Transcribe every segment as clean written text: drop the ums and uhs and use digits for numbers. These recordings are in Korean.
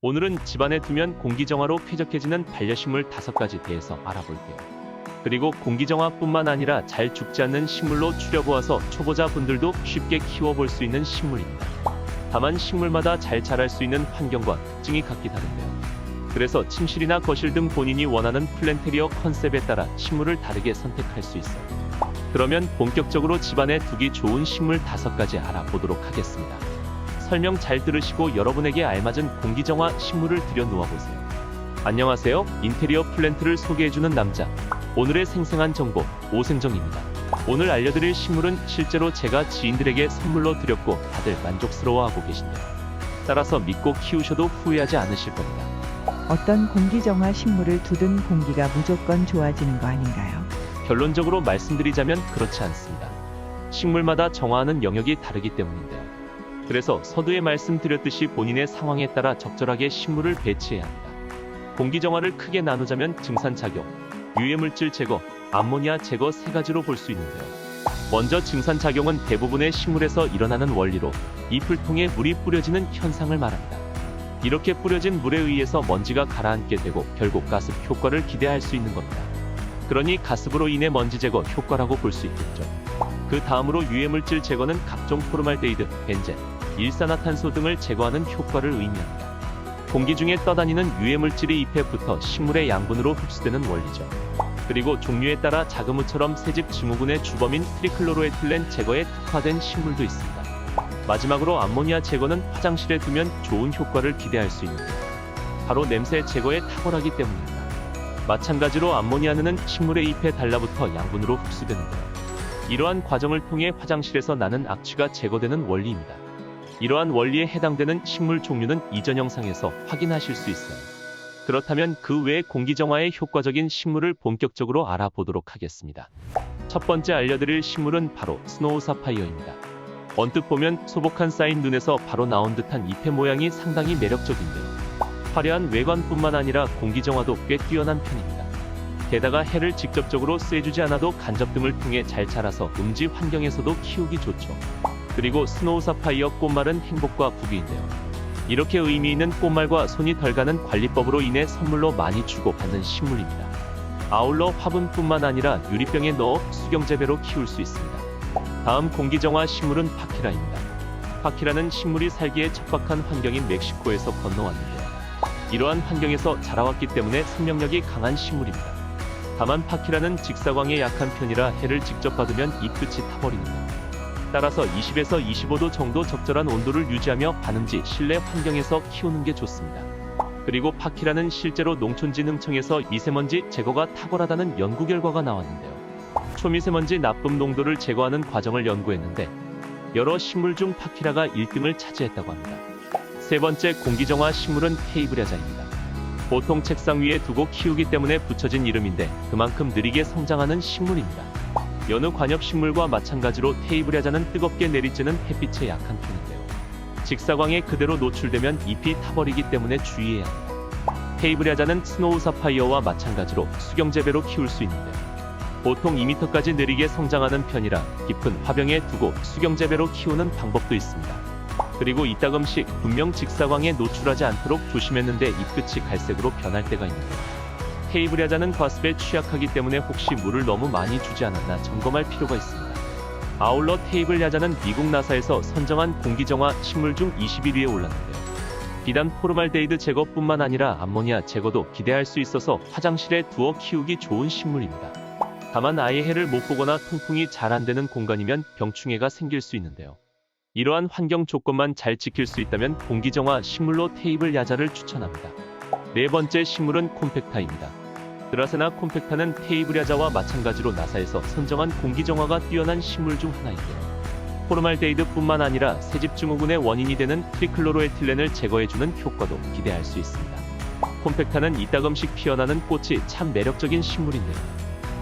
오늘은 집안에 두면 공기정화로 쾌적해지는 반려식물 5가지 대해서 알아볼게요. 그리고 공기정화뿐만 아니라 잘 죽지 않는 식물로 추려보아서 초보자분들도 쉽게 키워볼 수 있는 식물입니다. 다만 식물마다 잘 자랄 수 있는 환경과 특징이 각기 다른데요. 그래서 침실이나 거실 등 본인이 원하는 플랜테리어 컨셉에 따라 식물을 다르게 선택할 수 있어요. 그러면 본격적으로 집안에 두기 좋은 식물 5가지 알아보도록 하겠습니다. 설명 잘 들으시고 여러분에게 알맞은 공기정화 식물을 들여 놓아보세요. 안녕하세요. 인테리어 플랜트를 소개해주는 남자. 오늘의 생생한 정보, 오생정입니다. 오늘 알려드릴 식물은 실제로 제가 지인들에게 선물로 드렸고 다들 만족스러워하고 계신데요. 따라서 믿고 키우셔도 후회하지 않으실 겁니다. 어떤 공기정화 식물을 두든 공기가 무조건 좋아지는 거 아닌가요? 결론적으로 말씀드리자면 그렇지 않습니다. 식물마다 정화하는 영역이 다르기 때문인데요. 그래서 서두에 말씀드렸듯이 본인의 상황에 따라 적절하게 식물을 배치해야 합니다. 공기정화를 크게 나누자면 증산작용, 유해물질 제거, 암모니아 제거 3가지로 볼 수 있는데요. 먼저 증산작용은 대부분의 식물에서 일어나는 원리로 잎을통에 물이 뿌려지는 현상을 말합니다. 이렇게 뿌려진 물에 의해서 먼지가 가라앉게 되고 결국 가습 효과를 기대할 수 있는 겁니다. 그러니 가습으로 인해 먼지 제거 효과라고 볼 수 있겠죠. 그 다음으로 유해물질 제거는 각종 포르말데히드, 벤젠, 일산화탄소 등을 제거하는 효과를 의미합니다. 공기 중에 떠다니는 유해물질이 잎에 붙어 식물의 양분으로 흡수되는 원리죠. 그리고 종류에 따라 자그무처럼 새집 증후군의 주범인 트리클로로에틸렌 제거에 특화된 식물도 있습니다. 마지막으로 암모니아 제거는 화장실에 두면 좋은 효과를 기대할 수 있는데 바로 냄새 제거에 탁월하기 때문입니다. 마찬가지로 암모니아는 식물의 잎에 달라붙어 양분으로 흡수되는데요. 이러한 과정을 통해 화장실에서 나는 악취가 제거되는 원리입니다. 이러한 원리에 해당되는 식물 종류는 이전 영상에서 확인하실 수 있어요. 그렇다면 그 외의 공기정화에 효과적인 식물을 본격적으로 알아보도록 하겠습니다. 첫 번째 알려드릴 식물은 바로 스노우 사파이어입니다. 언뜻 보면 소복한 사인 눈에서 바로 나온 듯한 잎의 모양이 상당히 매력적인데요. 화려한 외관뿐만 아니라 공기정화도 꽤 뛰어난 편입니다. 게다가 해를 직접적으로 쐬주지 않아도 간접 등을 통해 잘 자라서 음지 환경에서도 키우기 좋죠. 그리고 스노우 사파이어 꽃말은 행복과 부귀인데요. 이렇게 의미 있는 꽃말과 손이 덜 가는 관리법으로 인해 선물로 많이 주고받는 식물입니다. 아울러 화분뿐만 아니라 유리병에 넣어 수경재배로 키울 수 있습니다. 다음 공기정화 식물은 파키라입니다. 파키라는 식물이 살기에 척박한 환경인 멕시코에서 건너왔는데요. 이러한 환경에서 자라왔기 때문에 생명력이 강한 식물입니다. 다만 파키라는 직사광에 약한 편이라 해를 직접 받으면 잎끝이 타버립니다. 따라서 20에서 25도 정도 적절한 온도를 유지하며 반음지 실내 환경에서 키우는 게 좋습니다. 그리고 파키라는 실제로 농촌진흥청에서 미세먼지 제거가 탁월하다는 연구 결과가 나왔는데요. 초미세먼지 나쁨 농도를 제거하는 과정을 연구했는데 여러 식물 중 파키라가 1등을 차지했다고 합니다. 세 번째 공기정화 식물은 테이블야자입니다. 보통 책상 위에 두고 키우기 때문에 붙여진 이름인데 그만큼 느리게 성장하는 식물입니다. 여느 관엽식물과 마찬가지로 테이블야자는 뜨겁게 내리쬐는 햇빛에 약한 편인데요. 직사광에 그대로 노출되면 잎이 타버리기 때문에 주의해야 합니다. 테이블야자는 스노우 사파이어와 마찬가지로 수경재배로 키울 수 있는데요. 보통 2m까지 느리게 성장하는 편이라 깊은 화병에 두고 수경재배로 키우는 방법도 있습니다. 그리고 이따금씩 분명 직사광에 노출하지 않도록 조심했는데 잎끝이 갈색으로 변할 때가 있는데요. 테이블야자는 과습에 취약하기 때문에 혹시 물을 너무 많이 주지 않았나 점검할 필요가 있습니다. 아울러 테이블야자는 미국 나사에서 선정한 공기정화 식물 중 21위에 올랐는데요. 비단 포르말데히드 제거뿐만 아니라 암모니아 제거도 기대할 수 있어서 화장실에 두어 키우기 좋은 식물입니다. 다만 아예 해를 못 보거나 통풍이 잘 안 되는 공간이면 병충해가 생길 수 있는데요. 이러한 환경 조건만 잘 지킬 수 있다면 공기정화 식물로 테이블야자를 추천합니다. 네 번째 식물은 콤팩타입니다. 드라세나 콤팩타는 테이블야자와 마찬가지로 나사에서 선정한 공기정화가 뛰어난 식물 중 하나인데요. 포르말데히드뿐만 아니라 새집 증후군의 원인이 되는 트리클로로에틸렌을 제거해주는 효과도 기대할 수 있습니다. 콤팩타는 이따금씩 피어나는 꽃이 참 매력적인 식물인데요.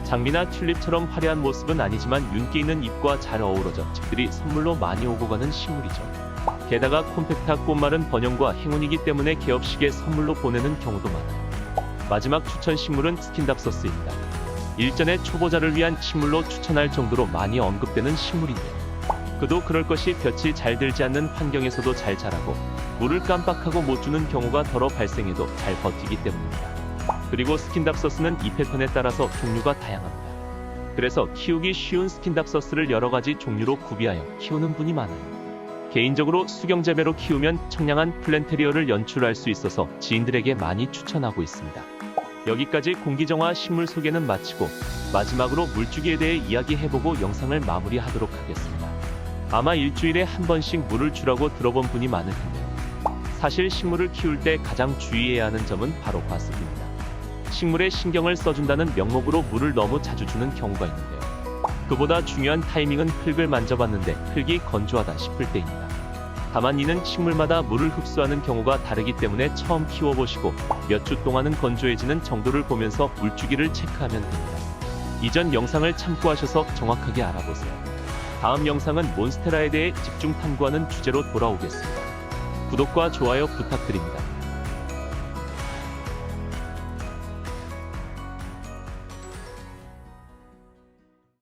장미나 튤립처럼 화려한 모습은 아니지만 윤기 있는 잎과 잘 어우러져 집들이 선물로 많이 오고 가는 식물이죠. 게다가 콤팩타 꽃말은 번영과 행운이기 때문에 개업식에 선물로 보내는 경우도 많아요. 마지막 추천 식물은 스킨답서스입니다. 일전에 초보자를 위한 식물로 추천할 정도로 많이 언급되는 식물인데요. 그도 그럴 것이 볕이 잘 들지 않는 환경에서도 잘 자라고 물을 깜빡하고 못 주는 경우가 덜어 발생해도 잘 버티기 때문입니다. 그리고 스킨답서스는 이 패턴에 따라서 종류가 다양합니다. 그래서 키우기 쉬운 스킨답서스를 여러 가지 종류로 구비하여 키우는 분이 많아요. 개인적으로 수경재배로 키우면 청량한 플랜테리어를 연출할 수 있어서 지인들에게 많이 추천하고 있습니다. 여기까지 공기정화 식물 소개는 마치고 마지막으로 물주기에 대해 이야기해보고 영상을 마무리하도록 하겠습니다. 아마 일주일에 한 번씩 물을 주라고 들어본 분이 많을 텐데요. 사실 식물을 키울 때 가장 주의해야 하는 점은 바로 과습입니다. 식물에 신경을 써준다는 명목으로 물을 너무 자주 주는 경우가 있는데요. 그보다 중요한 타이밍은 흙을 만져봤는데 흙이 건조하다 싶을 때입니다. 다만 이는 식물마다 물을 흡수하는 경우가 다르기 때문에 처음 키워보시고 몇 주 동안은 건조해지는 정도를 보면서 물주기를 체크하면 됩니다. 이전 영상을 참고하셔서 정확하게 알아보세요. 다음 영상은 몬스테라에 대해 집중 탐구하는 주제로 돌아오겠습니다. 구독과 좋아요 부탁드립니다.